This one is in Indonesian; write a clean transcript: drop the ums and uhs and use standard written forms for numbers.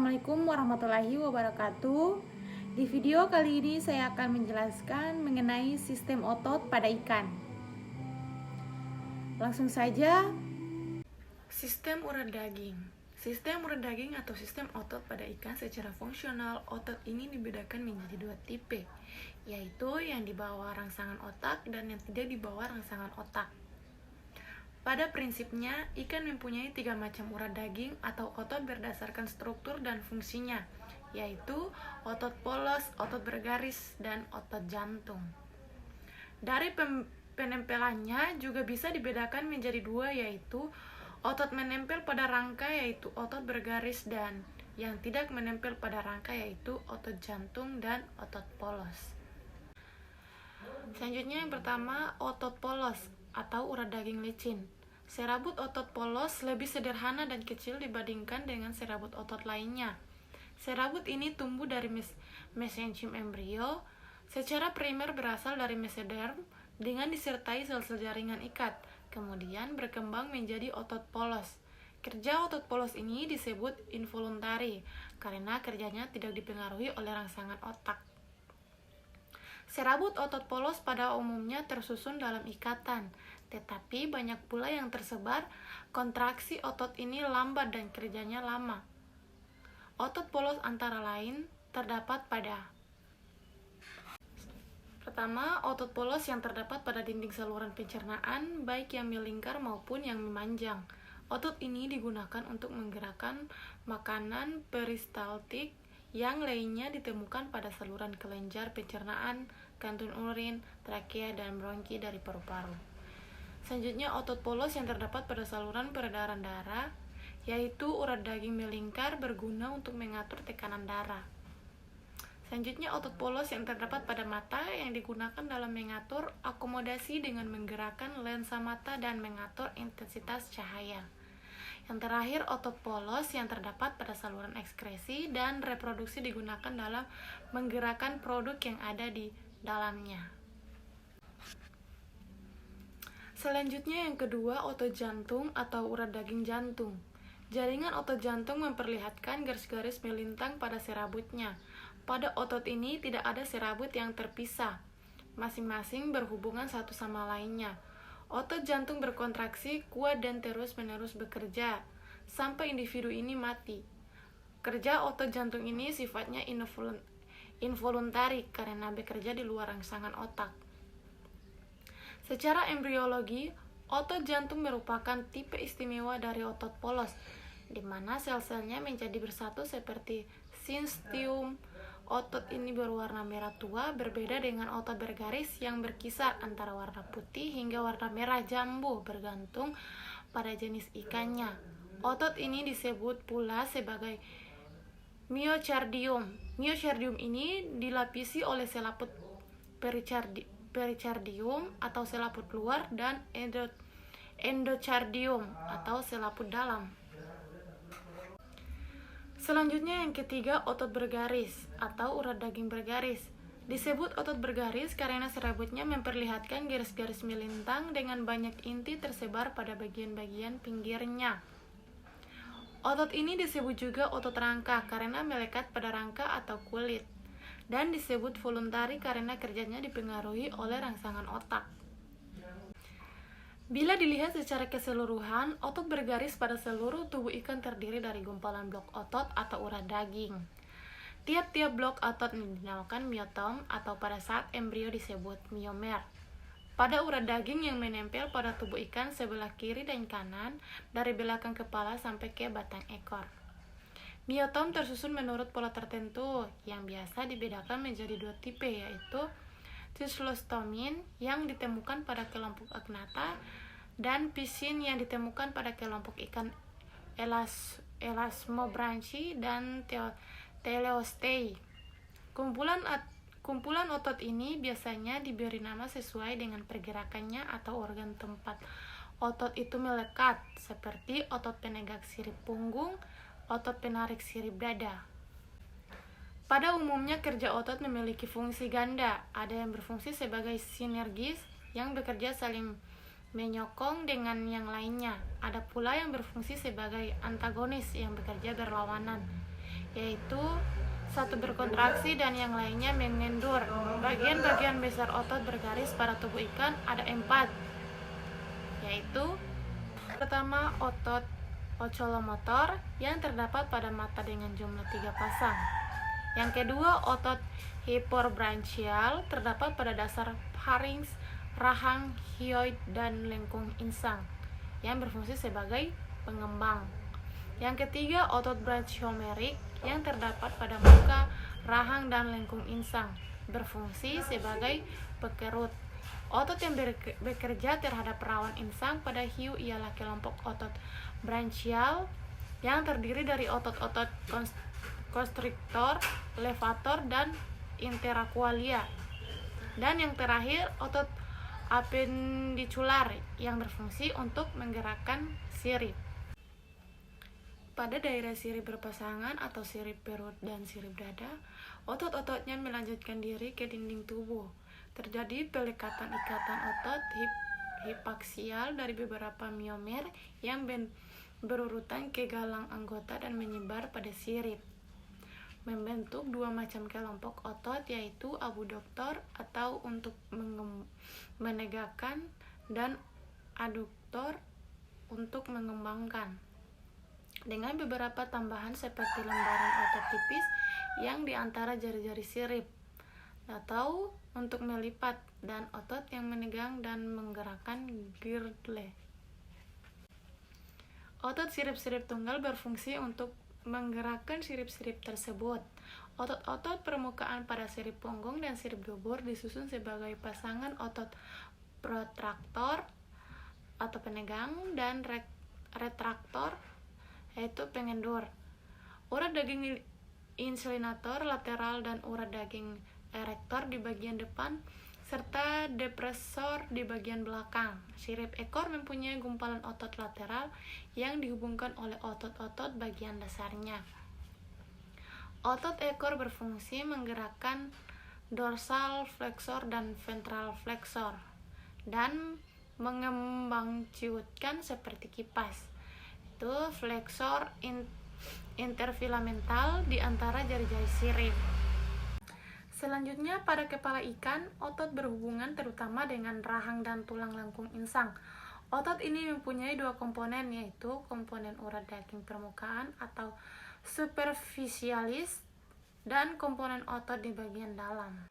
Assalamualaikum warahmatullahi wabarakatuh. Di video kali ini saya akan menjelaskan mengenai sistem otot pada ikan. Langsung saja. Sistem urat daging. Sistem urat daging atau sistem otot pada ikan secara fungsional, otot ini dibedakan menjadi dua tipe, yaitu yang di bawah rangsangan otak dan yang tidak di bawah rangsangan otak. Pada prinsipnya, ikan mempunyai 3 macam urat daging atau otot berdasarkan struktur dan fungsinya, yaitu otot polos, otot bergaris, dan otot jantung. Dari penempelannya juga bisa dibedakan menjadi dua, yaitu otot menempel pada rangka, yaitu otot bergaris, dan yang tidak menempel pada rangka, yaitu otot jantung dan otot polos. Selanjutnya yang pertama, otot polos atau urat daging licin. Serabut otot polos lebih sederhana dan kecil dibandingkan dengan serabut otot lainnya. Serabut ini tumbuh dari mesenchyme embrio, secara primer berasal dari mesoderm dengan disertai sel-sel jaringan ikat, kemudian berkembang menjadi otot polos. Kerja otot polos ini disebut involuntari karena kerjanya tidak dipengaruhi oleh rangsangan otak. Serabut otot polos pada umumnya tersusun dalam ikatan, tetapi banyak pula yang tersebar. Kontraksi otot ini lambat dan kerjanya lama. Otot polos antara lain terdapat pada: pertama, otot polos yang terdapat pada dinding saluran pencernaan, baik yang melingkar maupun yang memanjang. Otot ini digunakan untuk menggerakkan makanan peristaltik. Yang lainnya ditemukan pada saluran kelenjar pencernaan, kantun urin, trakea, dan bronki dari paru-paru. Selanjutnya, otot polos yang terdapat pada saluran peredaran darah, yaitu urat daging melingkar berguna untuk mengatur tekanan darah. Selanjutnya, otot polos yang terdapat pada mata yang digunakan dalam mengatur akomodasi dengan menggerakkan lensa mata dan mengatur intensitas cahaya. Yang terakhir, otot polos yang terdapat pada saluran ekskresi dan reproduksi digunakan dalam menggerakkan produk yang ada di dalamnya. Selanjutnya yang kedua, otot jantung atau urat daging jantung. Jaringan otot jantung memperlihatkan garis-garis melintang pada serabutnya. Pada otot ini tidak ada serabut yang terpisah, masing-masing berhubungan satu sama lainnya. Otot jantung berkontraksi kuat dan terus-menerus bekerja sampai individu ini mati. Kerja otot jantung ini sifatnya involuntari karena bekerja di luar rangsangan otak. Secara embriologi, otot jantung merupakan tipe istimewa dari otot polos, di mana sel-selnya menjadi bersatu seperti syncytium. Otot ini berwarna merah tua, berbeda dengan otot bergaris yang berkisar antara warna putih hingga warna merah jambu bergantung pada jenis ikannya. Otot ini disebut pula sebagai myocardium. Myocardium ini dilapisi oleh selaput pericardium atau selaput luar dan endocardium atau selaput dalam. Selanjutnya yang ketiga, otot bergaris atau urat daging bergaris. Disebut otot bergaris karena serabutnya memperlihatkan garis-garis melintang dengan banyak inti tersebar pada bagian-bagian pinggirnya. Otot ini disebut juga otot rangka karena melekat pada rangka atau kulit, dan disebut voluntari karena kerjanya dipengaruhi oleh rangsangan otak. Bila dilihat secara keseluruhan, otot bergaris pada seluruh tubuh ikan terdiri dari gumpalan blok otot atau urat daging. Tiap-tiap blok otot dinamakan myotom atau pada saat embrio disebut myomer. Pada urat daging yang menempel pada tubuh ikan sebelah kiri dan kanan dari belakang kepala sampai ke batang ekor. Myotom tersusun menurut pola tertentu yang biasa dibedakan menjadi dua tipe, yaitu cyclostomin yang ditemukan pada kelompok agnatha dan piscin yang ditemukan pada kelompok ikan elasmobranchi dan teleostei. Kumpulan otot ini biasanya diberi nama sesuai dengan pergerakannya atau organ tempat otot itu melekat, seperti otot penegak sirip punggung, otot penarik sirip dada. Pada umumnya kerja otot memiliki fungsi ganda, ada yang berfungsi sebagai sinergis yang bekerja saling menyokong dengan yang lainnya, ada pula yang berfungsi sebagai antagonis yang bekerja berlawanan, yaitu satu berkontraksi dan yang lainnya mengendur. Bagian-bagian besar otot bergaris pada tubuh ikan ada 4, yaitu pertama otot oculomotor yang terdapat pada mata dengan jumlah 3 pasang. Yang kedua otot hiperbranchial terdapat pada dasar pharynx, rahang, hyoid, dan lengkung insang yang berfungsi sebagai pengembang. Yang ketiga otot branchiomerik yang terdapat pada muka, rahang, dan lengkung insang berfungsi sebagai pekerut. Otot yang bekerja terhadap perawan insang pada hiu ialah kelompok otot branchial yang terdiri dari otot-otot constrictor, levator, dan interaqualia. Dan yang terakhir otot appendicular yang berfungsi untuk menggerakkan sirip. Pada daerah sirip berpasangan atau sirip perut dan sirip dada, otot-ototnya melanjutkan diri ke dinding tubuh. Terjadi pelekatan ikatan otot hipaksial dari beberapa miomer yang berurutan ke galang anggota dan menyebar pada sirip, membentuk 2 macam kelompok otot, yaitu abduktor atau untuk menegakkan dan aduktor untuk mengembangkan, dengan beberapa tambahan seperti lembaran otot tipis yang di antara jari-jari sirip, atau untuk melipat, dan otot yang menegang dan menggerakkan girdle. Otot sirip-sirip tunggal berfungsi untuk menggerakkan sirip-sirip tersebut. Otot-otot permukaan pada sirip punggung dan sirip dubur disusun sebagai pasangan otot protraktor atau penegang dan retraktor, yaitu pengendur. Urat daging insulinator lateral dan urat daging erektor di bagian depan serta depresor di bagian belakang. Sirip ekor mempunyai gumpalan otot lateral yang dihubungkan oleh otot-otot bagian dasarnya. Otot ekor berfungsi menggerakkan dorsal flexor dan ventral flexor dan mengembangciutkan seperti kipas. Itu flexor interfilamental di antara jari-jari sirip. Selanjutnya, pada kepala ikan, otot berhubungan terutama dengan rahang dan tulang lengkung insang. Otot ini mempunyai 2 komponen, yaitu komponen urat daging permukaan atau superficialis dan komponen otot di bagian dalam.